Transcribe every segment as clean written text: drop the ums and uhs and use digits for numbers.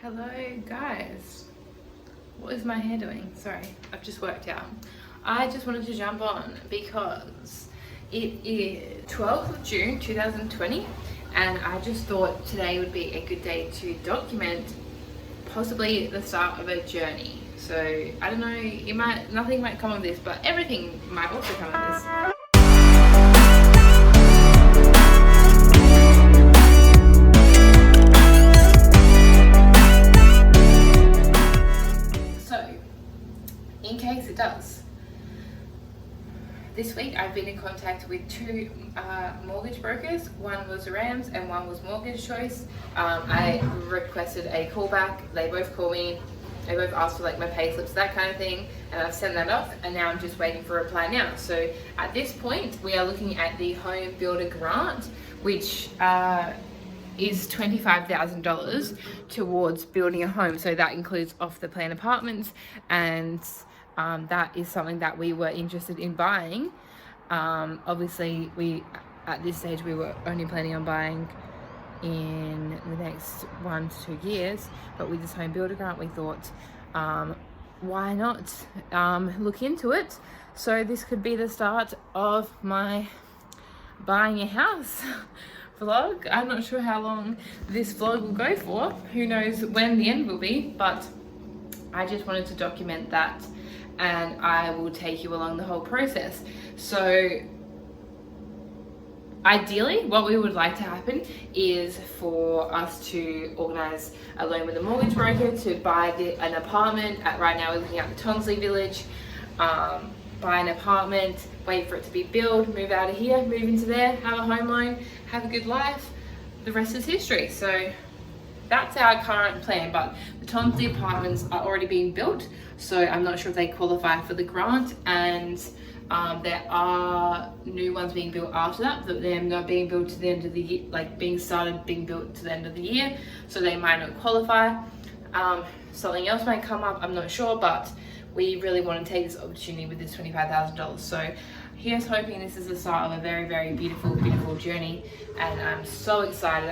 Hello guys, what is my hair doing? Sorry, I've just worked out. I just wanted to jump on because it is 12th of June 2020 and I just thought today would be a good day to document possibly the start of a journey. So I don't know, nothing might come of this, but everything might also come of this. In case it does, this week I've been in contact with two mortgage brokers. One was Rams and one was Mortgage Choice. I requested a callback. They both call me. They both asked for like my pay slips, that kind of thing, and I've sent that off, and now I'm just waiting for a reply now. So at this point we are looking at the home builder grant, which is $25,000 towards building a home. So that includes off the plan apartments, and that is something that we were interested in buying. Obviously at this stage we were only planning on buying in the next 1 to 2 years, but with this home builder grant we thought why not look into it. So this could be the start of my buying a house vlog. I'm not sure how long this vlog will go for. Who knows when the end will be, but I just wanted to document that and I will take you along the whole process. So ideally what we would like to happen is for us to organise a loan with a mortgage broker to buy an apartment. Right now we're looking at the Tonsley Village. Buy an apartment, wait for it to be built, move out of here, move into there, have a home loan, have a good life. The rest is history. So that's our current plan, but the Tonsley apartments are already being built, so I'm not sure if they qualify for the grant, and there are new ones being built after that, but they're not being built to the end of the year, like being built to the end of the year, so they might not qualify. Something else might come up, I'm not sure, but we really want to take this opportunity with this $25,000. So here's hoping this is the start of a very, very beautiful, beautiful journey, and I'm so excited.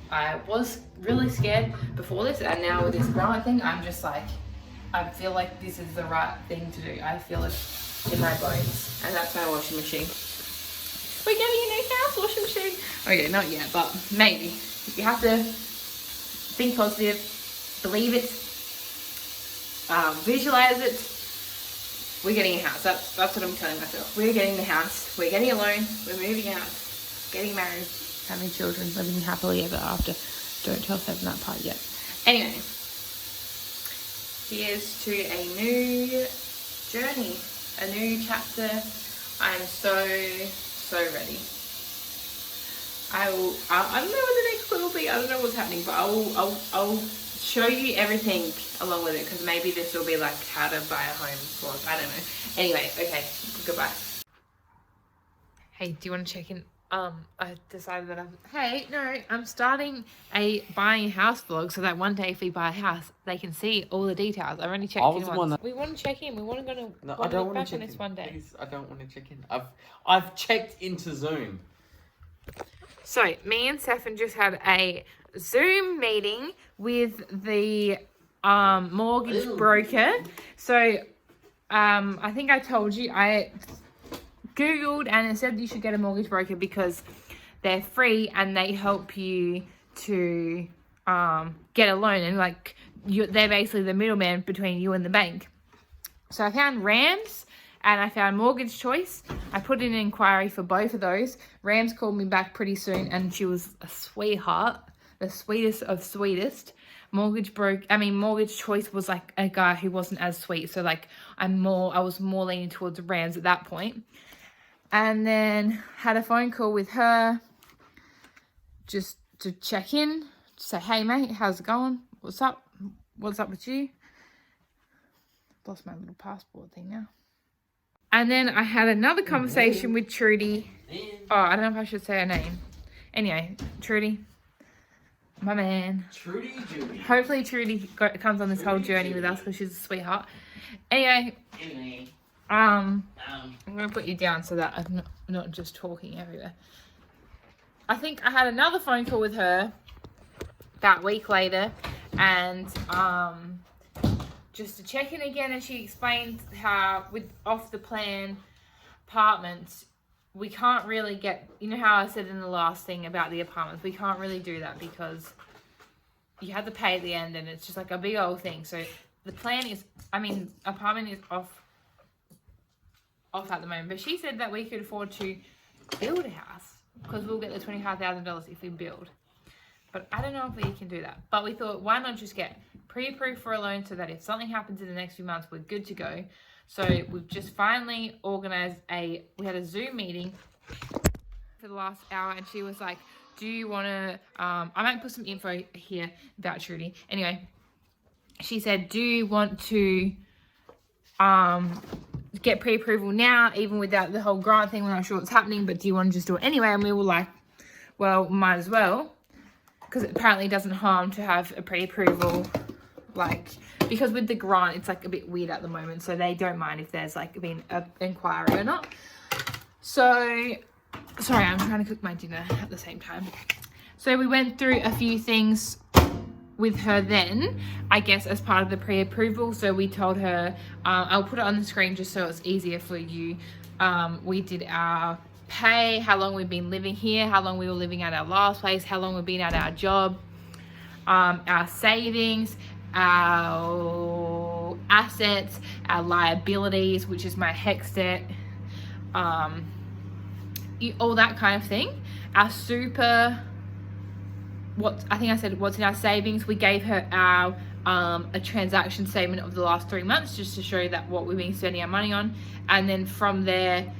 I was really scared before this, and now with this grant thing, I'm just like, I feel like this is the right thing to do. I feel it in my bones, and that's my washing machine. We're getting a new house washing machine. Okay, not yet, but maybe. You have to think positive, believe it, visualize it. We're getting a house. That's what I'm telling myself. We're getting the house. We're getting a loan. We're moving out. Getting married. Having children. Living happily ever after. Don't tell Stefan that part yet. Anyway. Here's to a new journey. A new chapter. I'm so ready. I don't know what the next clip will be. I don't know what's happening, but I'll show you everything along with it, because maybe this will be like how to buy a home vlog. I don't know. Anyway, okay, goodbye. Hey, do you want to check in? I decided that I'm starting a buying a house vlog, so that one day if we buy a house, they can see all the details. I've already checked in once. We want to check in. We want to go to. No, I don't want to check in. One day. Please, I don't want to check in. I've checked into Zoom. So me and Stefan just had a Zoom meeting with the mortgage broker. So I think I told you I Googled and it said you should get a mortgage broker because they're free and they help you to get a loan, and like they're basically the middleman between you and the bank. So I found Rams and I found Mortgage Choice. I put in an inquiry for both of those. Rams called me back pretty soon and she was a sweetheart, the sweetest of sweetest. Mortgage Choice was like a guy who wasn't as sweet. So like I was more leaning towards Rams at that point. And then had a phone call with her just to check in, to say, hey mate, how's it going? What's up? What's up with you? Lost my little passport thing now. And then I had another conversation with Trudy. Oh, I don't know if I should say her name. Anyway, Trudy, my man. Trudy. Hopefully Trudy comes on this whole journey with us because she's a sweetheart. Anyway. I'm going to put you down so that I'm not just talking everywhere. I think I had another phone call with her that week later, and just to check in again, and she explained how with off the plan apartments, we can't really get, you know how I said in the last thing about the apartments, we can't really do that because you have to pay at the end and it's just like a big old thing. So the plan is, apartment is off at the moment, but she said that we could afford to build a house because we'll get the $25,000 if we build. But I don't know if we can do that. But we thought, why not just get pre-approved for a loan so that if something happens in the next few months, we're good to go. So we've just finally organized we had a Zoom meeting for the last hour, and she was like, do you want to, I might put some info here about Trudy. Anyway, she said, do you want to get pre-approval now, even without the whole grant thing? We're not sure what's happening, but do you want to just do it anyway? And we were like, well, might as well. Because it apparently doesn't harm to have a pre-approval, because with the grant, it's like a bit weird at the moment. So they don't mind if there's been an inquiry or not. So, sorry, I'm trying to cook my dinner at the same time. So we went through a few things with her then, I guess, as part of the pre-approval. So we told her, I'll put it on the screen just so it's easier for you. We did our pay, how long we've been living here, how long we were living at our last place, how long we've been at our job, our savings, our assets, our liabilities, which is my HEX debt, all that kind of thing. Our super, what's in our savings. We gave her our a transaction statement of the last 3 months just to show that what we've been spending our money on, and then from there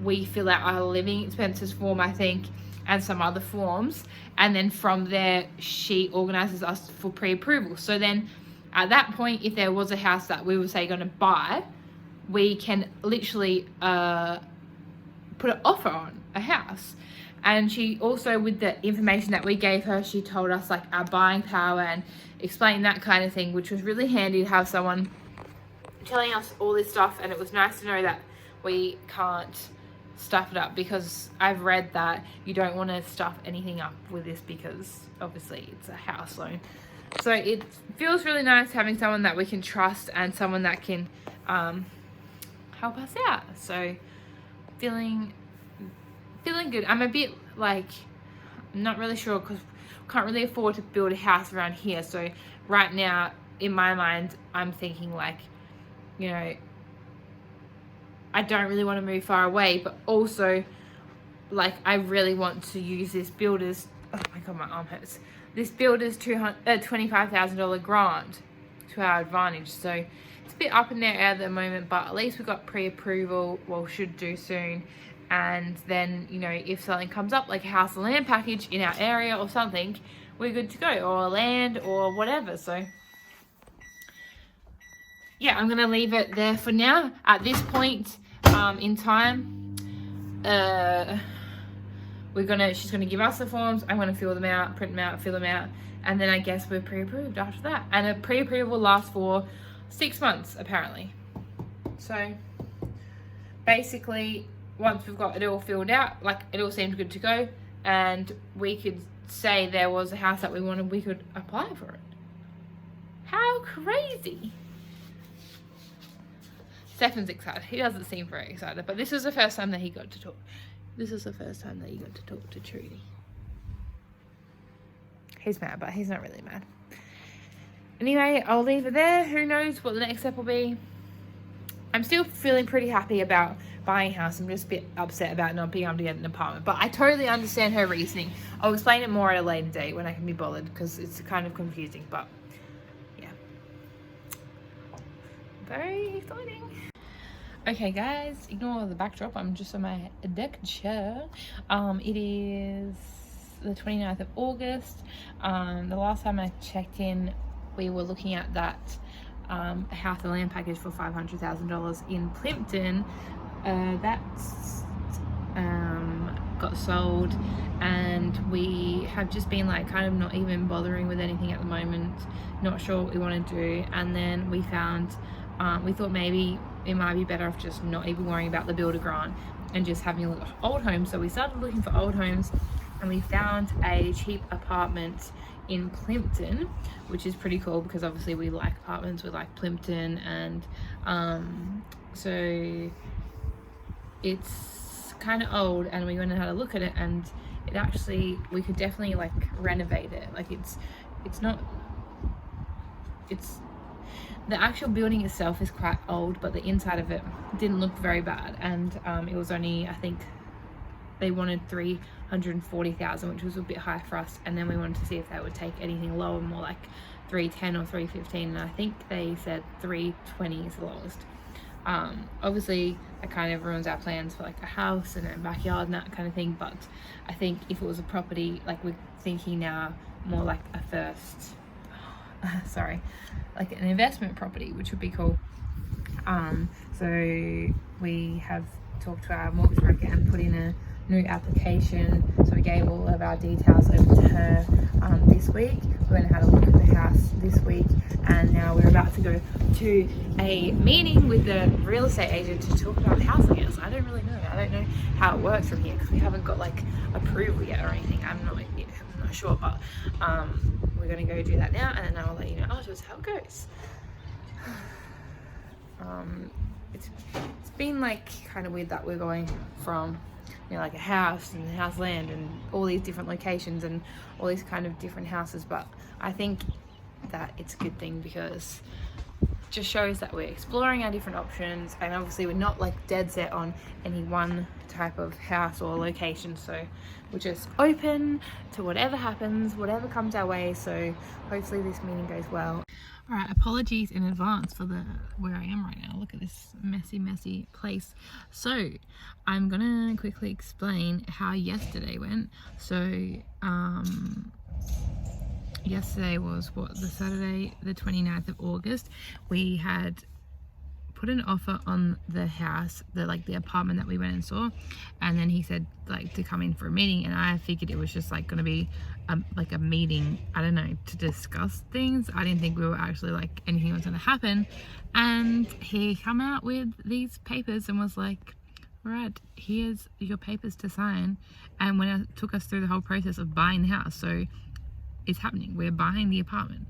we fill out our living expenses form, I think, and some other forms, and then from there she organizes us for pre-approval. So then at that point, if there was a house that we were say going to buy, we can literally put an offer on a house. And she also, with the information that we gave her, she told us our buying power and explained that kind of thing, which was really handy to have someone telling us all this stuff. And it was nice to know that we can't stuff it up, because I've read that you don't want to stuff anything up with this because obviously it's a house loan. So it feels really nice having someone that we can trust and someone that can help us out. So feeling good. I'm a bit I'm not really sure because we can't really afford to build a house around here. So right now in my mind I'm thinking I don't really want to move far away, but also I really want to use this builder's, oh my god, my arm hurts, this builder's $25,000 grant to our advantage. So it's a bit up in the air at the moment, but at least we've got pre-approval, well, should do soon. And then, if something comes up, like a house and land package in our area or something, we're good to go, or land or whatever. So yeah, I'm gonna leave it there for now. At this point in time, she's gonna give us the forms. I'm gonna fill them out, print them out, fill them out, and then I guess we're pre-approved after that. And a pre-approval lasts for 6 months apparently. So basically, once we've got it all filled out, it all seemed good to go, and we could say there was a house that we wanted, we could apply for it. How crazy! Stefan's excited. He doesn't seem very excited, but this was the first time that he got to talk. This is the first time that he got to talk to Trudy. He's mad, but he's not really mad. Anyway, I'll leave it there. Who knows what the next step will be. I'm still feeling pretty happy about buying a house. I'm just a bit upset about not being able to get an apartment, but I totally understand her reasoning. I'll explain it more at a later date when I can be bothered, because it's kind of confusing, but yeah. Very exciting. Okay guys, ignore the backdrop. I'm just on my deck chair. It is the 29th of August. The last time I checked in, we were looking at that house and land package for $500,000 in Plimpton. That's got sold, and we have just been kind of not even bothering with anything at the moment, not sure what we want to do. And then we found, we thought maybe it might be better off just not even worrying about the builder grant and just having a look at old homes. So we started looking for old homes, and we found a cheap apartment in Plimpton, which is pretty cool because obviously we like apartments, we like Plimpton, and so it's kind of old, and we went and had a look at it, and it actually, we could definitely like renovate it. Like it's not, it's, the actual building itself is quite old, but the inside of it didn't look very bad, and it was only, I think they wanted 340,000, which was a bit high for us, and then we wanted to see if they would take anything lower, more like 310 or 315, and I think they said 320 is the lowest. Obviously that kind of ruins our plans for like a house and a backyard and that kind of thing, but I think if it was a property, like we're thinking now more like a first like an investment property, which would be cool. So we have talked to our mortgage broker and put in a new application, so we gave all of our details over to her this week. We went and had a look at the house this week, and now we're about to go to a meeting with the real estate agent to talk about housing. I don't really know. I don't know how it works from here because we haven't got like approval yet or anything. I'm not sure, but we're gonna go do that now, and then I'll let you know afterwards how it goes. It's been like kind of weird that we're going from, you know, like a house and house land and all these different locations and all these kind of different houses, but I think that it's a good thing because it just shows that we're exploring our different options, and obviously we're not like dead set on any one type of house or location, so we're just open to whatever happens, whatever comes our way. So hopefully this meeting goes well. All right, apologies in advance for where I am right now. Look at this messy place. So I'm gonna quickly explain how yesterday went. So yesterday was the Saturday, the 29th of August. We had put an offer on the house, the apartment that we went and saw, and then he said like to come in for a meeting, and I figured it was just like gonna be like a meeting, I don't know, to discuss things. I didn't think we were actually like anything was gonna happen, and he come out with these papers and was like, all right, here's your papers to sign, and when it took us through the whole process of buying the house. So it's happening, we're buying the apartment.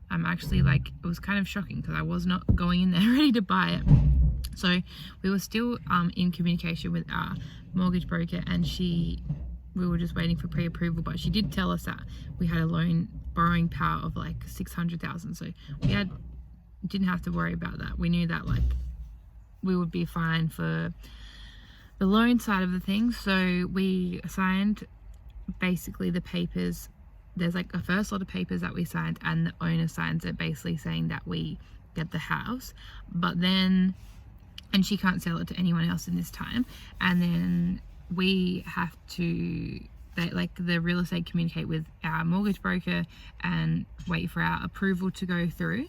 I'm actually like, it was kind of shocking because I was not going in there ready to buy it. So we were still in communication with our mortgage broker, and we were just waiting for pre-approval, but she did tell us that we had a loan borrowing power of like 600,000. So we didn't have to worry about that. We knew that like we would be fine for the loan side of the thing. So we signed basically the papers. There's like a first lot of papers that we signed, and the owner signs it basically saying that we get the house, but then, and she can't sell it to anyone else in this time, and then we have to, the real estate communicate with our mortgage broker and wait for our approval to go through,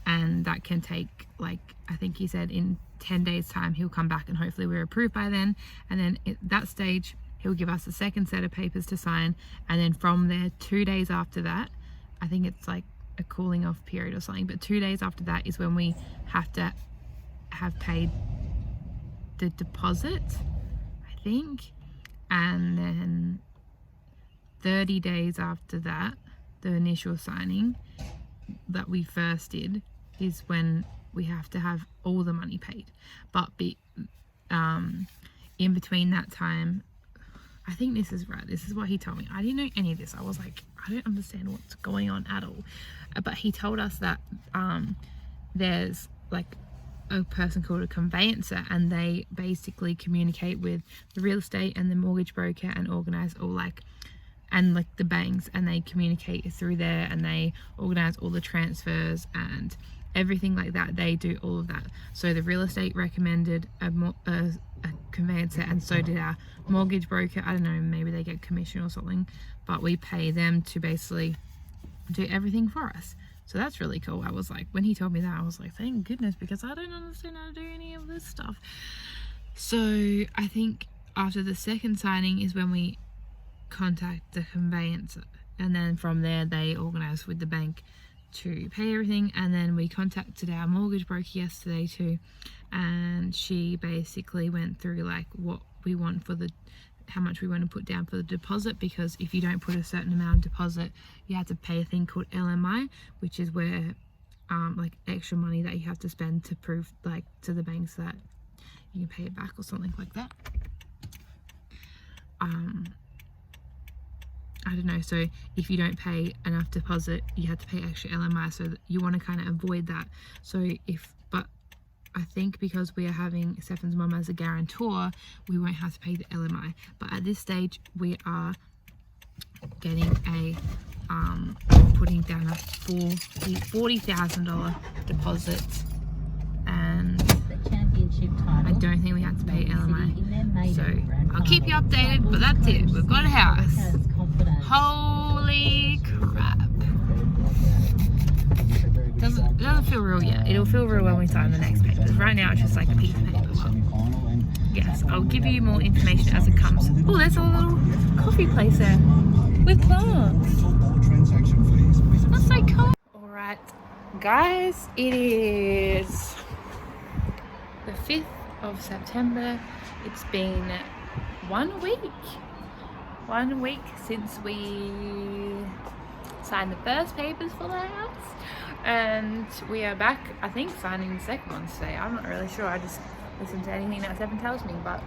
and that can take, like, I think he said in 10 days time he'll come back and hopefully we're approved by then, and then at that stage he'll give us a second set of papers to sign, and then from there 2 days after that, I think it's like a cooling off period or something, but 2 days after that is when we have to have paid the deposit, I think, and then 30 days after that, the initial signing that we first did is when we have to have all the money paid. But in between that time, I think this is right, this is what he told me. I didn't know any of this. I was like, I don't understand what's going on at all. But he told us that there's like a person called a conveyancer, and they basically communicate with the real estate and the mortgage broker and organize all the banks, and they communicate through there, and they organize all the transfers and everything like that. They do all of that. So the real estate recommended a conveyancer, and so did our mortgage broker. I don't know, maybe they get commission or something, but we pay them to basically do everything for us. So that's really cool. I was like, when he told me that, I was like, thank goodness, because I don't understand how to do any of this stuff. So I think after the second signing is when we contact the conveyancer, and then from there they organize with the bank to pay everything. And then we contacted our mortgage broker yesterday too, and she basically went through like what we want for the how much we want to put down for the deposit, because if you don't put a certain amount of deposit, you have to pay a thing called LMI, which is where like extra money that you have to spend to prove like to the banks that you can pay it back or something like that. I don't know, so if you don't pay enough deposit, you have to pay extra LMI, so that you want to kind of avoid that. So but I think because we are having Stefan's mum as a guarantor, we won't have to pay the LMI. But at this stage, we are getting a putting down a $40,000 deposit, and I don't think we have to pay LMI. So I'll keep you updated, but that's it. We've got a house. Holy crap. It doesn't feel real yet. It'll feel real when we sign the next papers. Right now it's just like a piece of paper. Well, yes, I'll give you more information as it comes. Oh, there's a little coffee place there with plants. That's so cool. Alright, guys, it is the 5th of September. It's been 1 week. 1 week since we signed the first papers for the house, and we are back, I think, signing the second ones today. I'm not really sure. I just listen to anything that Stefan tells me, but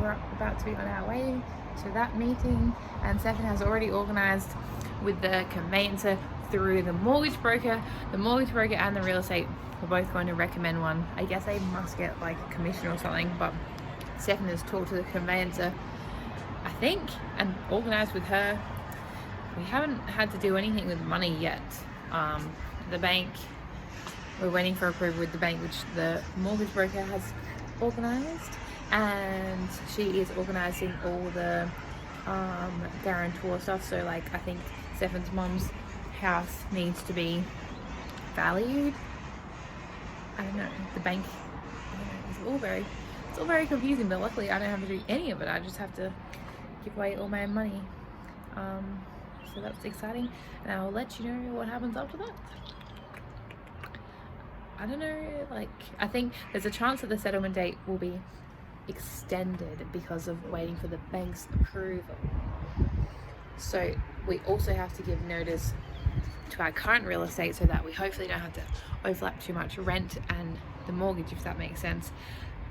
we're about to be on our way to that meeting, and Stefan has already organised with the conveyancer through the mortgage broker. The mortgage broker and the real estate were both going to recommend one. I guess they must get like a commission or something, but Stefan has talked to the conveyancer, I think, and organised with her. We haven't had to do anything with money yet. The bank, we're waiting for approval with the bank, which the mortgage broker has organised, and she is organising all the guarantor stuff. So like, I think Stefan's mum's house needs to be valued. I don't know, the bank, I don't know, it's all very confusing, but luckily I don't have to do any of it. I just have to give away all my money. So that's exciting, and I'll let you know what happens after that. I don't know, like, I think there's a chance that the settlement date will be extended because of waiting for the bank's approval. So we also have to give notice to our current real estate so that we hopefully don't have to overlap too much rent and the mortgage, if that makes sense.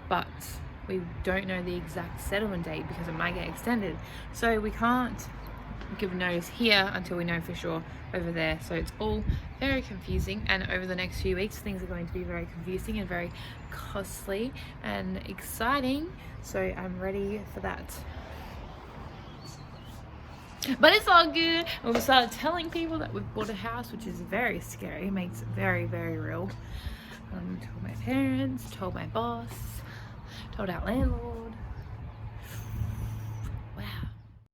But we don't know the exact settlement date because it might get extended, so we can't give notice here until we know for sure over there. So it's all very confusing, and over the next few weeks things are going to be very confusing and very costly and exciting, so I'm ready for that. But it's all good. We've started telling people that we've bought a house, which is very scary. It makes it very, very real. Told my parents, told my boss, told our landlord.